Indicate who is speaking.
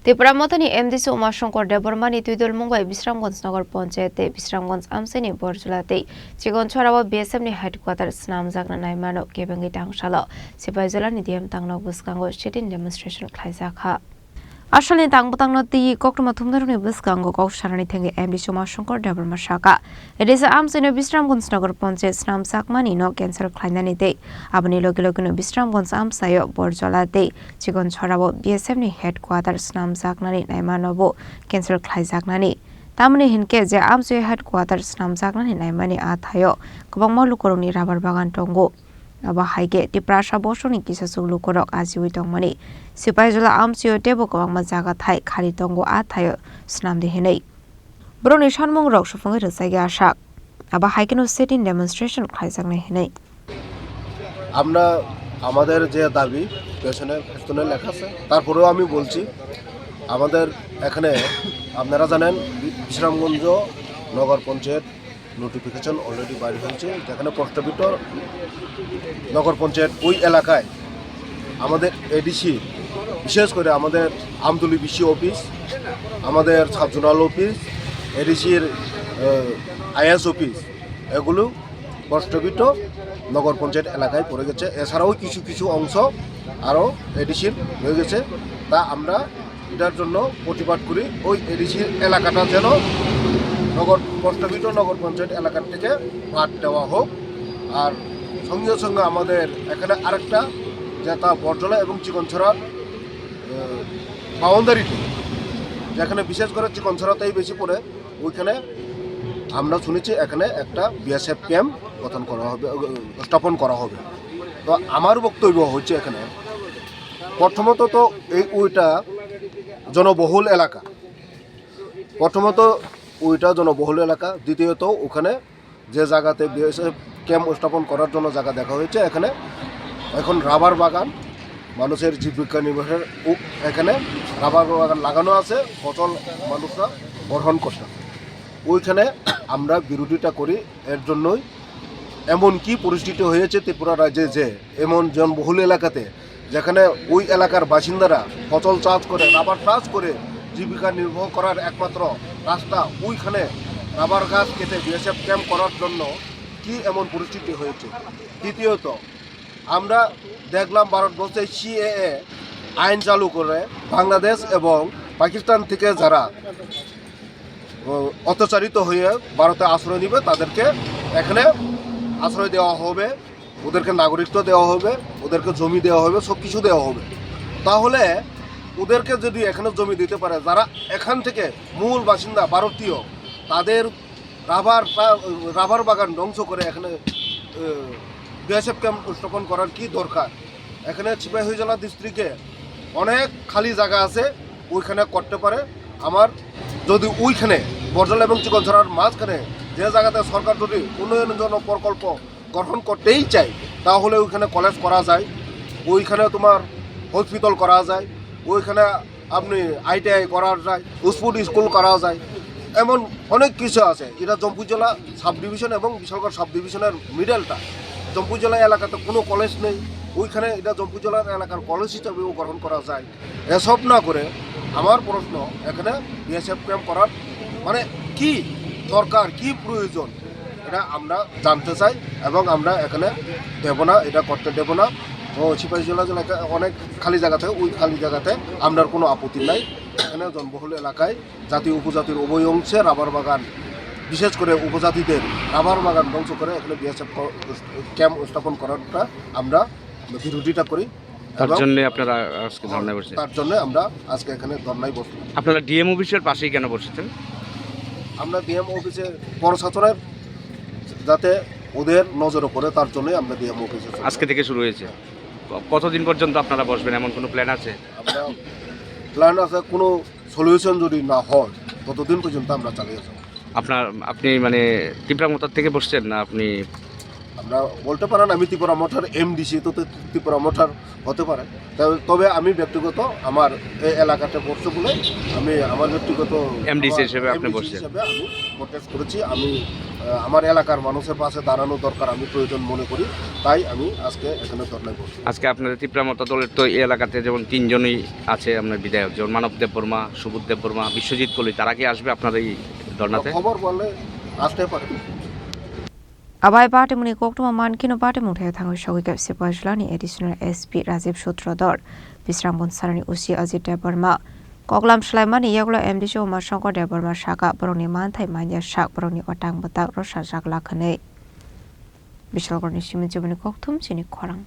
Speaker 1: Tripura মতনি MDC Umashankar দেববর্মানি তুইদল Mumbai Bishramganj নগর পঞ্চায়েতে বিশ্রামগঞ্জ আমসাইনি বরজুলাতে চিকন ছড়াবো বিএসএফনি headquarter স্নাম জাগনা নাইমানো কেবেঙ্গি টাংসালো সিপাইজলানি DM তাंगनाव बुसकांगो सिटिन डेमनस्ट्रेशन खालायजाखा आसामनि तांबतांनो ति कोक्टमा थुमदारुनि बुसकांगो गौसानानि थेंगे एमडिसि उमाशंकर देबबर्मा साका एडिसा आमसाइनो বিশ্রামগঞ্জ नगर पञ्चायत स्नाम साकमानि न केन्सार खालायनानि दे आबनि लगे लगेनो বিশ্রামগঞ্জ आमसायो बरजलाते चिकन छराबो बिएसएफनि हेडक्वार्टार स्नाम जागनानि नायमानबो केन्सार खालायजागनानि तामनि हिनके जे आमसायो हेडक्वार्टार स्नाम जागनानि नायमानि आथायो गोबां मावलुकरंनि राबार बागान दंगो aba haige tiprasha bosoni kisa sulukorok ajiwi tongmani sipaijula amsiyo tebo kwbangma jaga thai khali tongo a thayo snamde hinei broni sanmung rok sufungai rwchai asak aba haikeno sit-in demonstration khlaijaknai hinei
Speaker 2: আমরা আমাদের যে দাবি পেছনে লেখা আছে তারপরেও আমি বলছি আমাদের এখানে আপনারা জানেন বিশ্রামগঞ্জ নগর পঞ্চায়েত নোটিফিকেশন অলরেডি বাইরে হয়েছে যেখানে প্রস্তাবিত নগর পঞ্চায়েত ওই এলাকায় আমাদের এডিসি বিশেষ করে আমাদের আমদুলি বিসি অফিস আমাদের সাব জোনাল অফিস এডিসির আইএস অফিস এগুলো প্রস্তাবিত নগর পঞ্চায়েত এলাকায় পড়ে গেছে এছাড়াও কিছু কিছু অংশ আরও এডিসির হয়ে গেছে তা আমরা এটার জন্য প্রতিবাদ করি ওই এডিসির এলাকাটা যেন প্রস্তাবিত নগর পঞ্চায়েত এলাকার থেকে বাদ দেওয়া হোক আর সঙ্গে সঙ্গে আমাদের এখানে আরেকটা যেটা বরজলা এবং চিকনছড়ার বাউন্ডারিতে যেখানে বিশেষ করে চিকনছড়াতেই বেশি পড়ে ওইখানে আমরা শুনেছি এখানে একটা বিএসএফ ক্যাম্প গঠন করা হবে স্থাপন করা হবে তো আমার বক্তব্য হচ্ছে এখানে প্রথমত তো ওইটা জনবহুল এলাকা দ্বিতীয়ত ওখানে যে জায়গাতে বিএসএফ ক্যাম্প স্থাপন করার জন্য জায়গা দেখা হয়েছে এখানে এখন রাবার বাগান মানুষের জীবিকা নির্বাহের এখানে রাবার বাগান লাগানো আছে ফসল মানুষরা গ্রহণ করতে ওইখানে আমরা বিরোধিতা করি এর জন্যই এমন কি পরিস্থিতি হয়েছে ত্রিপুরা রাজ্যে যে এমন জনবহুল এলাকাতে যেখানে ওই এলাকার বাসিন্দারা ফসল চাষ করে রাবার চাষ করে জীবিকা নির্বাহ করার একমাত্র রাস্তা ওইখানে রাবার গাছ কেটে বিএসএফ ক্যাম্প করার জন্য কি এমন পরিস্থিতি হয়েছে তৃতীয়ত আমরা দেখলাম ভারতবর্ষে সিএএ আইন চালু করে বাংলাদেশ এবং পাকিস্তান থেকে যারা অত্যাচারিত হয়ে ভারতে আশ্রয় নেবে তাদেরকে এখানে আশ্রয় দেওয়া হবে ওদেরকে নাগরিকত্ব দেওয়া হবে ওদেরকে জমি দেওয়া হবে সব কিছু দেওয়া হবে তাহলে ওদেরকে যদি এখানে জমি দিতে পারে যারা এখান থেকে মূল বাসিন্দা ভারতীয় তাদের রাবার বাগান ধ্বংস করে এখানে বিএসএফ ক্যাম্প স্থাপন করার কি দরকার এখানে সিপাহীজলা ডিস্ট্রিক্টে অনেক খালি জায়গা আছে ওইখানে করতে পারে আমার যদি ওইখানে বরজলা এবং চিকনছড়ার মাঝখানে যে জায়গাতে সরকার যদি উন্নয়নের জন্য প্রকল্প গঠন করতেই চায় তাহলে ওইখানে কলেজ করা যায় ওইখানে তোমার হসপিটাল করা যায় ওইখানে আপনি আইটিআই করা যায় স্কুল করা যায় এমন অনেক কিছু আছে এটা জম্পুজলা সাব ডিভিশন এবং বিশালগড় সাব ডিভিশনের মিডলটা জম্পুজলা এলাকাতে কোনো কলেজ নেই ওইখানে এটা জম্পুজলার এলাকার কলেজ হিসাবেও গ্রহণ করা যায় এসব না করে আমার প্রশ্ন এখানে বিএসএফ ক্যাম্প করার মানে কি দরকার কি প্রয়োজন এটা আমরা জানতে চাই এবং আমরা এখানে দেব না এটা করতে দেব না ও সিপাহীজলা জেলাতে অনেক খালি জায়গা থাকে ওই খালি জায়গাতে আপনার কোনো আপত্তি নাই এখানে জনবহুল এলাকায় জাতি উপজাতির উভয় অংশে রাবার বাগান বিশেষ করে উপজাতিদের রাবার বাগান ধ্বংস করে এখানে বিএসএফ ক্যাম্প স্থাপন করাটা আমরা বিরোধিতা করি
Speaker 3: তার জন্য আপনারা আজকে ধর্নায় বসেছেন
Speaker 2: তার জন্য আমরা আজকে এখানে ধর্নায় বসছি
Speaker 3: আপনারা ডিএম অফিসের পাশেই কেন বসেছেন
Speaker 2: আমরা ডিএম অফিসে প্রশাসনের যাতে ওদের নজরে পড়ে তার জন্যই আমরা ডিএম অফিসে
Speaker 3: আজকে থেকে শুরু হয়েছে কতদিন পর্যন্ত আপনারা বসবেন এমন কোনো প্ল্যান আছে
Speaker 2: আমরা প্ল্যান আছে কোনো সলিউশন যদি না হয় ততদিন পর্যন্ত আমরা চালিয়ে যাব
Speaker 3: আপনি মানে ত্রিপুরা মোতার থেকে বসছেন না আপনি
Speaker 2: আমরা বলতে পারেন আমি ত্রিপুরা মোটর এমডিসি তো ত্রিপুরা মোটর হতে পারে, তবে আমি ব্যক্তিগত আমার এই এলাকাতে পড়ছে বলে আমি আমার ব্যক্তিগত
Speaker 3: MDC হিসেবে আপনি
Speaker 2: MDC
Speaker 3: বসছেন।
Speaker 2: হিসেবে আমি প্রোটেস্ট করেছি। আমি আমার এলাকার মানুষের পাশে দাঁড়ানো দরকার আমি প্রয়োজন মনে করি, তাই আমি আজকে এখানে ধর্নায় বসছি।
Speaker 3: আজকে আপনাদের ত্রিপুরা মতো দলের তো এই এলাকাতে যেমন 3 জনই আছে আপনার বিধায়ক, যেমন মানব দেববর্মা, সুবোধ দেববর্মা, বিশ্বজিৎ কলি, তারা কি আসবে আপনার এই ধর্নাতে?
Speaker 2: খবর বললে আসতে পারে।
Speaker 1: Abai party muni koktuma mankino party muthe thango shogi kap sipajlani additional SP Rajiv Sutrador Bisrambon Sarani Usi Ajit Deborma Koklam Shlaimani Yaglo MDC Omar Shankar Deborma Shaka Boroni Manthai Manya Shak Boroni Otang Batak Rosha Shak Lakhane Bishalgorni Shimijubani Koktum Chini Khorang